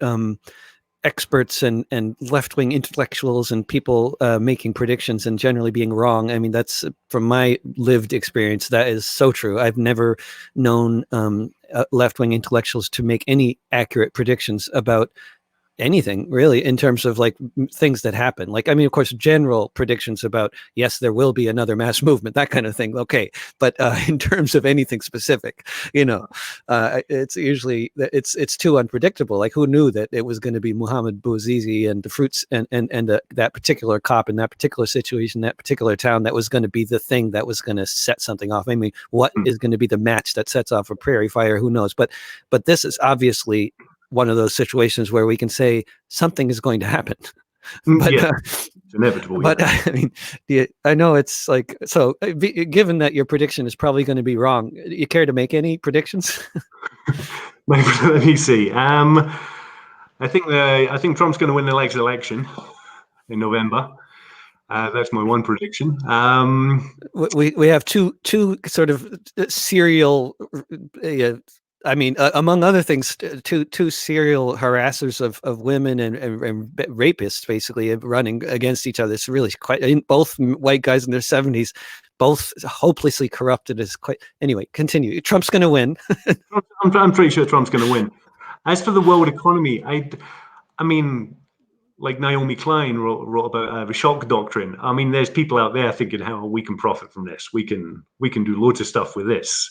experts and left-wing intellectuals and people making predictions and generally being wrong. I mean, that's from my lived experience. That is so true. I've never known left-wing intellectuals to make any accurate predictions about anything really in terms of like things that happen. Like, I mean, of course, general predictions about, yes, there will be another mass movement, that kind of thing. Okay. But in terms of anything specific, it's usually, it's too unpredictable. Like, who knew that it was going to be Muhammad Bouazizi and the fruits and that particular cop in that particular situation, that particular town, that was going to be the thing that was going to set something off. I mean, what is going to be the match that sets off a prairie fire? Who knows? But this is obviously one of those situations where we can say something is going to happen. but Yeah, it's inevitable. Yeah. I mean, I know it's like, so given that your prediction is probably going to be wrong, you care to make any predictions? Let me see. I think Trump's going to win the next election in November. That's my one prediction. We have two sort of serial I mean, among other things, two serial harassers of women and rapists, basically running against each other. It's really quite, both white guys in their 70s, both hopelessly corrupted. Is quite, anyway. Continue. Trump's going to win. I'm pretty sure Trump's going to win. As for the world economy, I mean, like Naomi Klein wrote about the shock doctrine. I mean, there's people out there thinking how we can profit from this. We can do loads of stuff with this.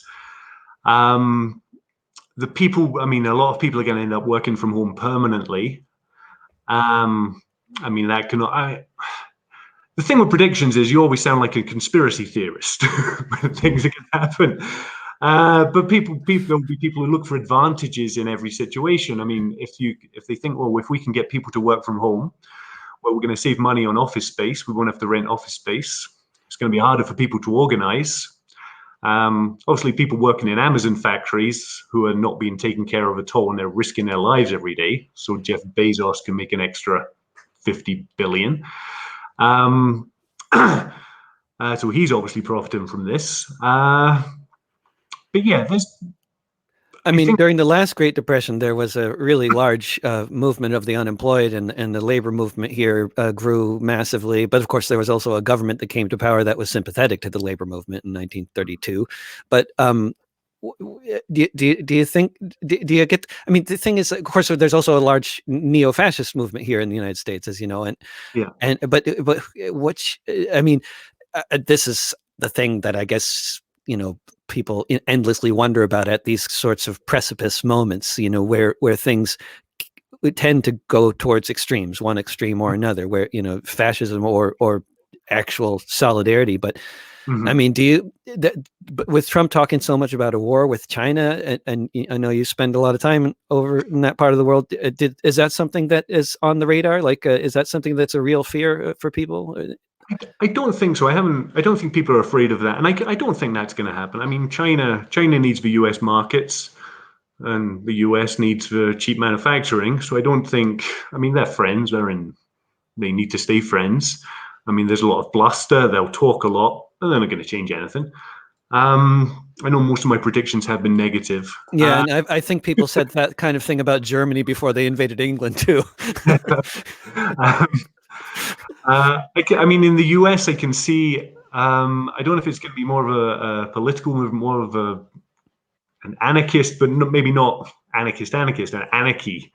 The people, I mean, a lot of people are going to end up working from home permanently. I mean, that can. The thing with predictions is you always sound like a conspiracy theorist when things are going to happen. But there'll be people who look for advantages in every situation. I mean, if they think, well, if we can get people to work from home, well, we're going to save money on office space. We won't have to rent office space. It's going to be harder for people to organize. Obviously, people working in Amazon factories who are not being taken care of at all, and they're risking their lives every day. So Jeff Bezos can make an extra 50 billion. So he's obviously profiting from this. But yeah, I mean, during the last Great Depression, there was a really large movement of the unemployed, and the labor movement here grew massively. But of course, there was also a government that came to power that was sympathetic to the labor movement in 1932. But do you think, do you get, I mean, the thing is, of course, there's also a large neo-fascist movement here in the United States, as you know, but which, I mean, this is the thing that I guess, people endlessly wonder about at these sorts of precipice moments, where things tend to go towards extremes, one extreme or another, where, fascism or actual solidarity. But I mean, with Trump talking so much about a war with China, and I know you spend a lot of time over in that part of the world, is that something that is on the radar? Like, is that something that's a real fear for people? I don't think so. I don't think people are afraid of that, and I don't think that's going to happen. I mean, China needs the U.S. markets, and the U.S. needs the cheap manufacturing. So I don't think. I mean, they're friends. They need to stay friends. I mean, there's a lot of bluster. They'll talk a lot, and they're not going to change anything. I know most of my predictions have been negative. Yeah, and I think people said that kind of thing about Germany before they invaded England too. um, I mean, in the US, I can see. I don't know if it's going to be more of a political movement, more of an anarchist, but maybe not an anarchy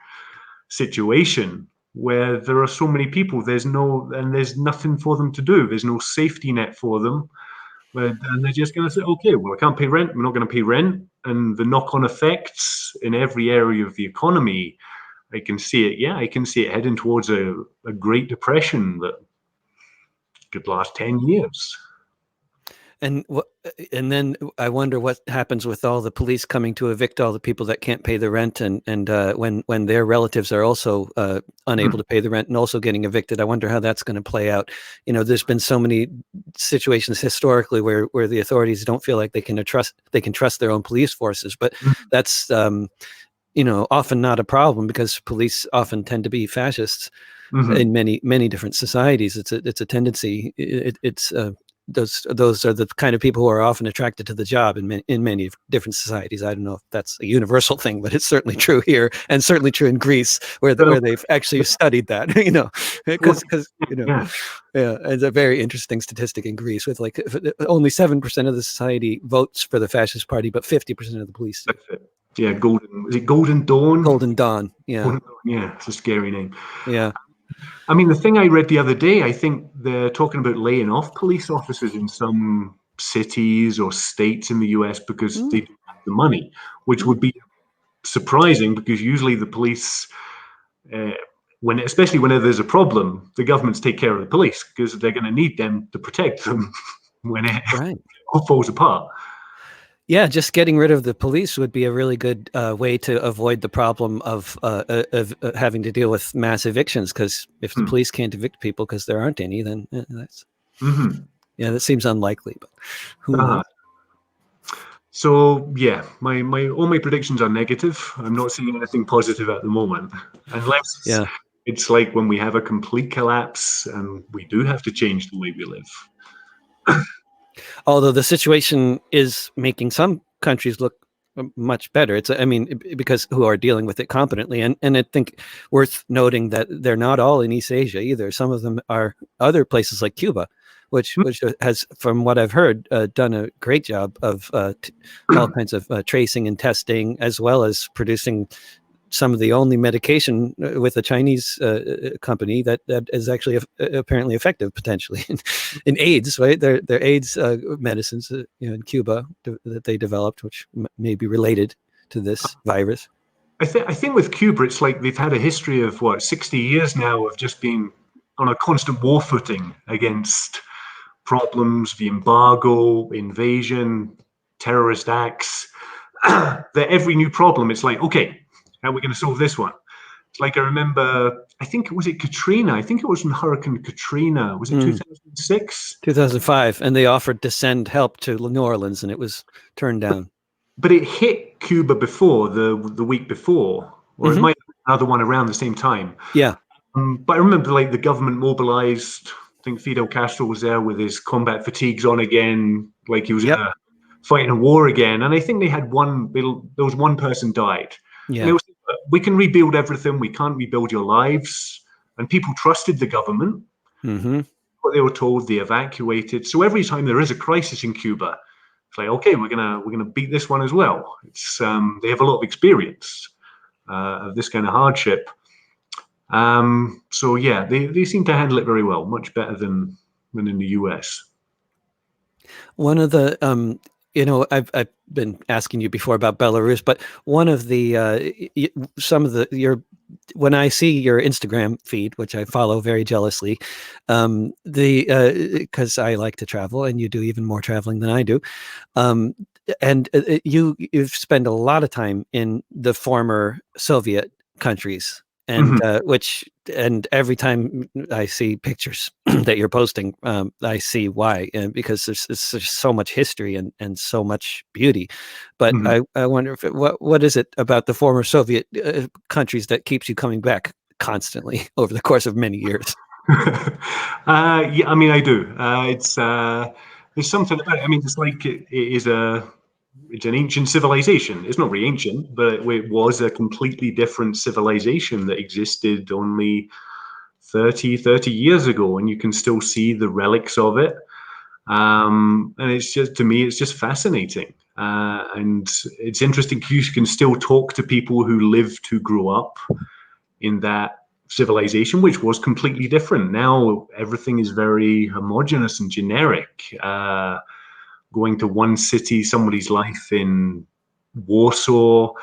situation where there are so many people. There's nothing for them to do. There's no safety net for them. And they're just going to say, okay, well, I can't pay rent. We're not going to pay rent. And the knock-on effects in every area of the economy, I can see it. Yeah, I can see it heading towards a Great Depression that could last 10 years. And then I wonder what happens with all the police coming to evict all the people that can't pay the rent, and when their relatives are also unable to pay the rent and also getting evicted. I wonder how that's going to play out. There's been so many situations historically where the authorities don't feel like they can trust their own police forces, but that's often not a problem because police often tend to be fascists in many different societies. It's a tendency. Those are the kind of people who are often attracted to the job in many different societies. I don't know if that's a universal thing, but it's certainly true here, and certainly true in Greece, where they've actually studied that. Because Yeah. yeah, it's a very interesting statistic in Greece with like only 7% of the society votes for the fascist party, but 50% of the police do. That's it. Yeah, is it Golden Dawn? Golden Dawn. Yeah. Golden Dawn, yeah, it's a scary name. Yeah. I mean, the thing I read the other day, I think they're talking about laying off police officers in some cities or states in the US because they don't have the money, which would be surprising because usually the police, especially whenever there's a problem, the governments take care of the police because they're going to need them to protect them when it all falls apart. Yeah, just getting rid of the police would be a really good way to avoid the problem of having to deal with mass evictions. Because if the police can't evict people because there aren't any, then that's that seems unlikely. But who knows? So yeah, all my predictions are negative. I'm not seeing anything positive at the moment, unless it's like when we have a complete collapse and we do have to change the way we live. Although the situation is making some countries look much better. Because who are dealing with it competently. And I think worth noting that they're not all in East Asia either. Some of them are other places like Cuba, which has, from what I've heard, done a great job of all kinds of tracing and testing, as well as producing some of the only medication with a Chinese company that is actually apparently effective potentially in AIDS, right? Their AIDS medicines, in Cuba that they developed, which may be related to this virus. I think with Cuba, it's like they've had a history of 60 years now of just being on a constant war footing against problems, the embargo, invasion, terrorist acts. That every new problem, it's like, okay, how are we going to solve this one? It's like I remember, I think was it Katrina? I think it was from Hurricane Katrina. Was it 2006? 2005, and they offered to send help to New Orleans, and it was turned down. But it hit Cuba before the week before, or it might be another one around the same time. Yeah. But I remember like the government mobilized. I think Fidel Castro was there with his combat fatigues on again, like he was fighting a war again. And I think they had there was one person died. Yeah. And it was, we can rebuild everything. We can't rebuild your lives. And people trusted the government. What they were told, they evacuated. So every time there is a crisis in Cuba, it's like, okay, we're gonna beat this one as well. It's they have a lot of experience of this kind of hardship. So yeah, they seem to handle it very well, much better than in the US. One of the I've been asking you before about Belarus, but one of the when I see your Instagram feed, which I follow very jealously, because I like to travel and you do even more traveling than I do, and you've spent a lot of time in the former Soviet countries. And and every time I see pictures that you're posting, I see why, because there's so much history and so much beauty. But I wonder if what is it about the former Soviet countries that keeps you coming back constantly over the course of many years? Yeah, I mean, I do. There's something about it. I mean, it's like it's an ancient civilization. It's not really ancient, but it was a completely different civilization that existed only 30 years ago, and you can still see the relics of it. And it's just, to me, it's just fascinating. And it's interesting because you can still talk to people who lived, who grew up in that civilization, which was completely different. Now everything is very homogenous and generic. Going to one city, somebody's life in Warsaw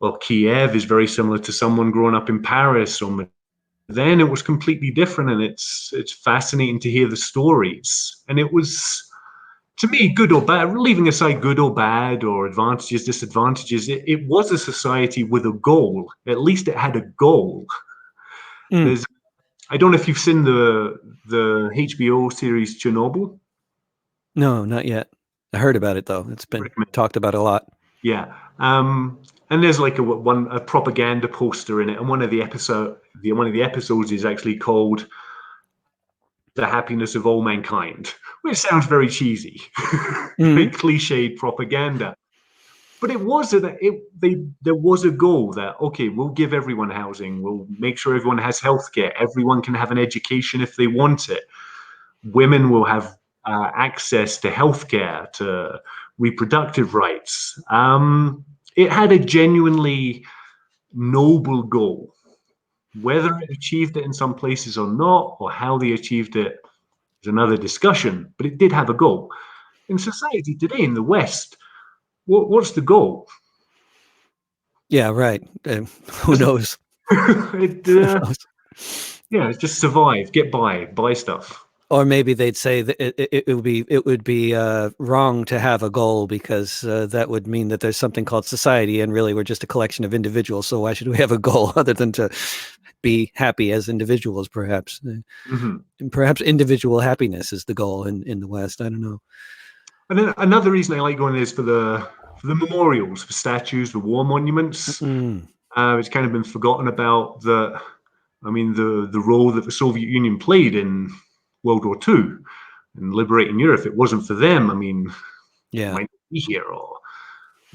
or Kiev is very similar to someone growing up in Paris or then it was completely different, and it's fascinating to hear the stories. And it was, to me, good or bad, leaving aside good or bad or advantages, disadvantages, it was a society with a goal. At least it had a goal. There's, I don't know if you've seen the HBO series Chernobyl. No, not yet. I heard about it though. It's been talked about a lot. Yeah. And there's like a propaganda poster in it, and one of the episodes is actually called "The Happiness of All Mankind," which sounds very cheesy, very cliched propaganda. But it was there was a goal that, okay, we'll give everyone housing, we'll make sure everyone has healthcare, everyone can have an education if they want it, women will have access to healthcare, to reproductive rights. It had a genuinely noble goal. Whether it achieved it in some places or not, or how they achieved it, is another discussion. But it did have a goal. In society today, in the West, what's the goal? Yeah, right. Who knows? Yeah, it's just survive, get by, buy stuff. Or maybe they'd say that it would be wrong to have a goal because that would mean that there's something called society, and really we're just a collection of individuals. So why should we have a goal other than to be happy as individuals? Perhaps, and perhaps individual happiness is the goal in the West. I don't know. And then another reason I like going is for the memorials, for statues, the war monuments. It's kind of been forgotten about that. I mean, the role that the Soviet Union played in World War II and liberating Europe. If it wasn't for them, I mean, yeah, might be here, or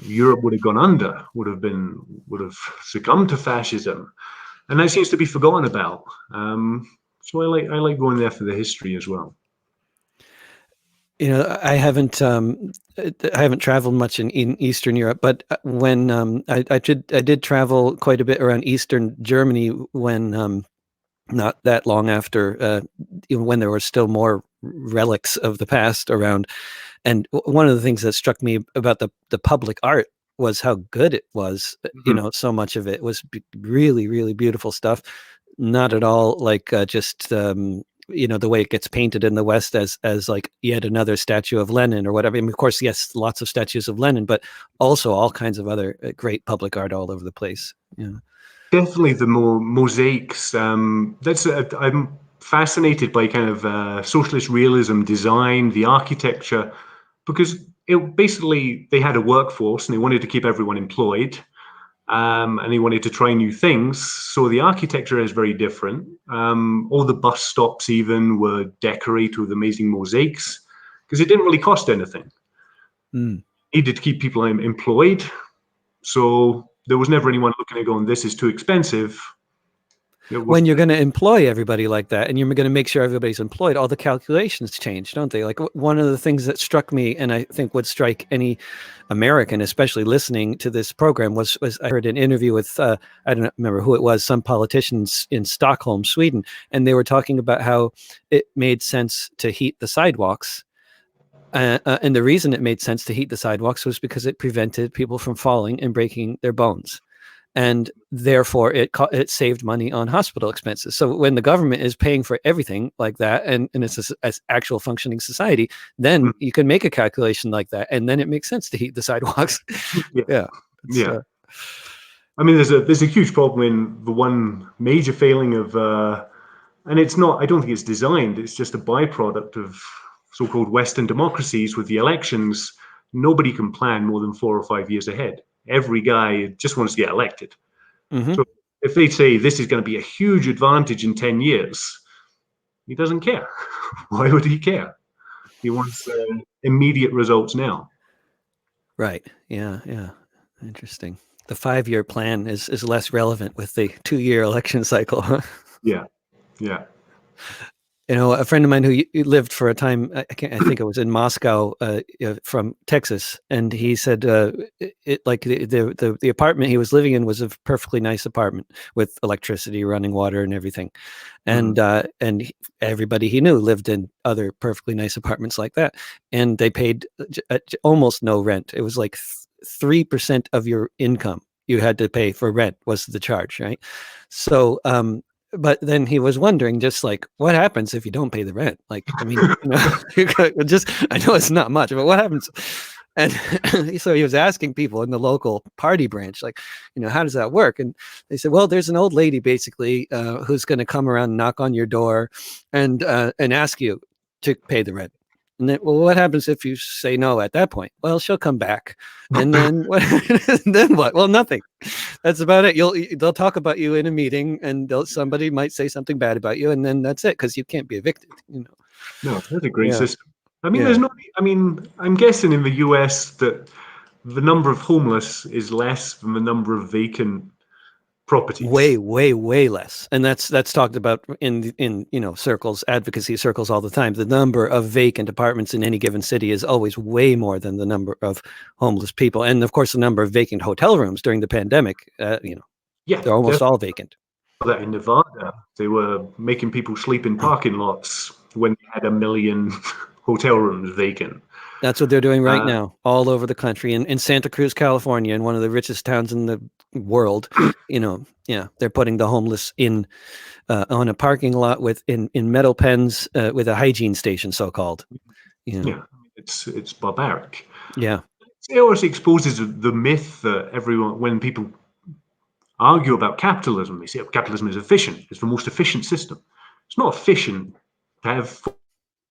Europe would have gone under, would have succumbed to fascism, and that seems to be forgotten about. So I like going there for the history as well. You know, I haven't traveled much in Eastern Europe, but when I did travel quite a bit around Eastern Germany when not that long after, when there were still more relics of the past around. And one of the things that struck me about the public art was how good it was. You know, so much of it was really, really beautiful stuff. Not at all like just the way it gets painted in the West as like yet another statue of Lenin or whatever. I mean, of course, yes, lots of statues of Lenin, but also all kinds of other great public art all over the place. Yeah. Definitely the mosaics. I'm fascinated by kind of socialist realism design, the architecture, because it basically they had a workforce and they wanted to keep everyone employed. And they wanted to try new things. So the architecture is very different. All the bus stops even were decorated with amazing mosaics because it didn't really cost anything. Needed to keep people employed. So there was never anyone looking at going, this is too expensive. When you're going to employ everybody like that and you're going to make sure everybody's employed, all the calculations change, don't they? Like one of the things that struck me, and I think would strike any American, especially listening to this program, was I heard an interview with, I don't remember who it was, some politicians in Stockholm, Sweden, and they were talking about how it made sense to heat the sidewalks. And the reason it made sense to heat the sidewalks was because it prevented people from falling and breaking their bones. And therefore, it saved money on hospital expenses. So when the government is paying for everything like that, and it's an actual functioning society, then you can make a calculation like that, and then it makes sense to heat the sidewalks. Yeah. I mean, there's a huge problem in the one major failing of, and it's not. I don't think it's designed. It's just a byproduct of so-called Western democracies with the elections. Nobody can plan more than 4 or 5 years ahead. Every guy just wants to get elected. So if they say this is going to be a huge advantage in 10 years, he doesn't care. Why would he care? He wants immediate results now. Right. Yeah. Yeah. Interesting. The 5-year plan is less relevant with the 2-year election cycle. Yeah, yeah. A friend of mine who lived for a time, I think it was in Moscow, from Texas, and he said like the apartment he was living in was a perfectly nice apartment with electricity, running water, and everything, and everybody he knew lived in other perfectly nice apartments like that, and they paid almost no rent. It was like 3% of your income you had to pay for rent was the charge, right? So but then he was wondering, just like, what happens if you don't pay the rent? Like, I mean, just, I know it's not much, but what happens? And so he was asking people in the local party branch, like, how does that work? And they said, well, there's an old lady basically who's going to come around and knock on your door and ask you to pay the rent. And then, well, what happens if you say no at that point? Well, she'll come back. And then what? Then what? Well, nothing. That's about it. They'll talk about you in a meeting, and somebody might say something bad about you, and then that's it, because you can't be evicted. No, that's a great Yeah. system. I mean, Yeah. there's no. I mean, I'm guessing in the US that the number of homeless is less than the number of vacant properties. Way less, and that's talked about in circles, advocacy circles, all the time. The number of vacant apartments in any given city is always way more than the number of homeless people, and of course the number of vacant hotel rooms during the pandemic. Yeah, they're almost all vacant. that in Nevada, they were making people sleep in parking lots when they had 1 million hotel rooms vacant. That's what they're doing right now, all over the country. In Santa Cruz, California, in one of the richest towns in the world, they're putting the homeless in on a parking lot in metal pens with a hygiene station, so called. Yeah, it's barbaric. Yeah, it also exposes the myth that when people argue about capitalism, they say capitalism is efficient. It's the most efficient system. It's not efficient to have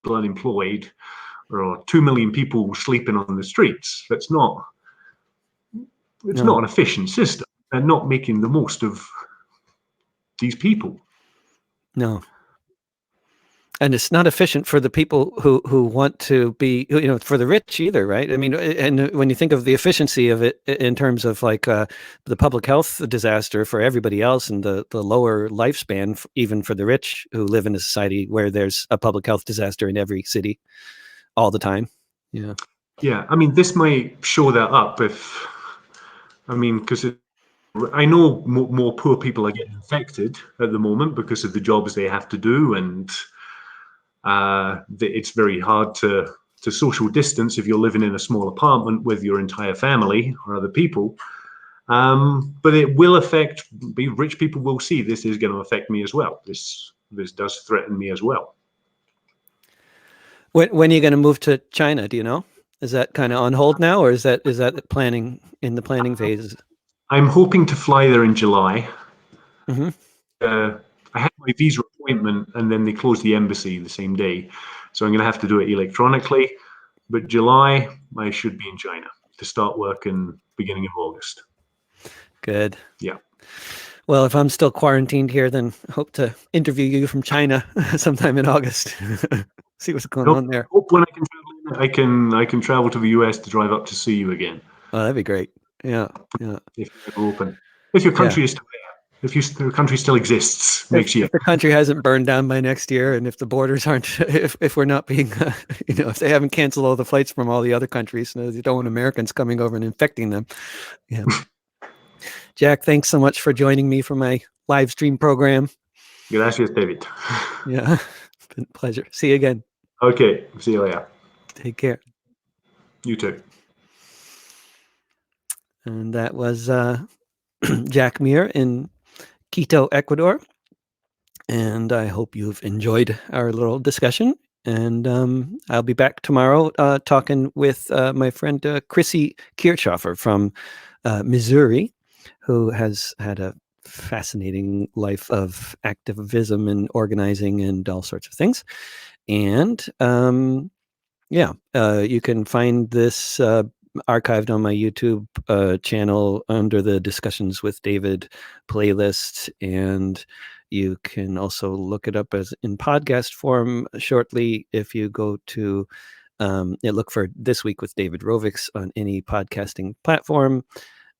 people unemployed or 2 million people sleeping on the streets. It's not an efficient system. They're not making the most of these people. No. And it's not efficient for the people who want to be, for the rich either, right? I mean, and when you think of the efficiency of it in terms of like the public health disaster for everybody else, and the lower lifespan, even for the rich who live in a society where there's a public health disaster in every city all the time. Yeah. Yeah, I mean, this might show that up because I know more poor people are getting infected at the moment because of the jobs they have to do, and it's very hard to social distance if you're living in a small apartment with your entire family or other people. But it will affect. Rich people will see this is going to affect me as well. This does threaten me as well. When are you going to move to China? Do you know? Is that kind of on hold now, or is that planning in the planning phase? I'm hoping to fly there in July. Mm-hmm. I had my visa appointment, and then they closed the embassy the same day, so I'm going to have to do it electronically. But July, I should be in China to start work in beginning of August. Good. Yeah. Well, if I'm still quarantined here, then hope to interview you from China sometime in August. See what's going on there. Hope when I can travel to the US to drive up to see you again. Oh, that'd be great. Yeah, yeah. If you're open, if your country is still there, if your country still exists next year. If the country hasn't burned down by next year, and if the borders aren't, if we're not being, if they haven't canceled all the flights from all the other countries, they don't want Americans coming over and infecting them. Yeah. Jack, thanks so much for joining me for my live stream program. Gracias, David. Yeah, it's been a pleasure. See you again. Okay, see you later. Take care. You too. And that was Jack Muir in Quito, Ecuador. And I hope you've enjoyed our little discussion. And I'll be back tomorrow talking with my friend Chrissy Kirchhoffer from Missouri, who has had a fascinating life of activism and organizing and all sorts of things. And you can find this archived on my YouTube channel under the Discussions with David playlist. And You can also look it up as in podcast form shortly if you go to look for This Week with David Rovics on any podcasting platform.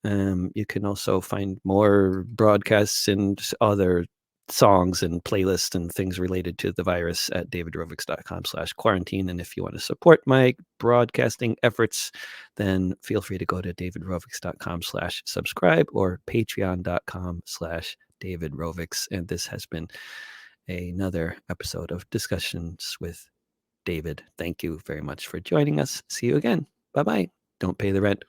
You can also find more broadcasts and other songs and playlists and things related to the virus at davidrovics.com/quarantine. And if you want to support my broadcasting efforts, then feel free to go to davidrovics.com/subscribe or patreon.com/davidrovics. And this has been another episode of Discussions with David. Thank you very much for joining us. See you again. Bye-bye. Don't pay the rent.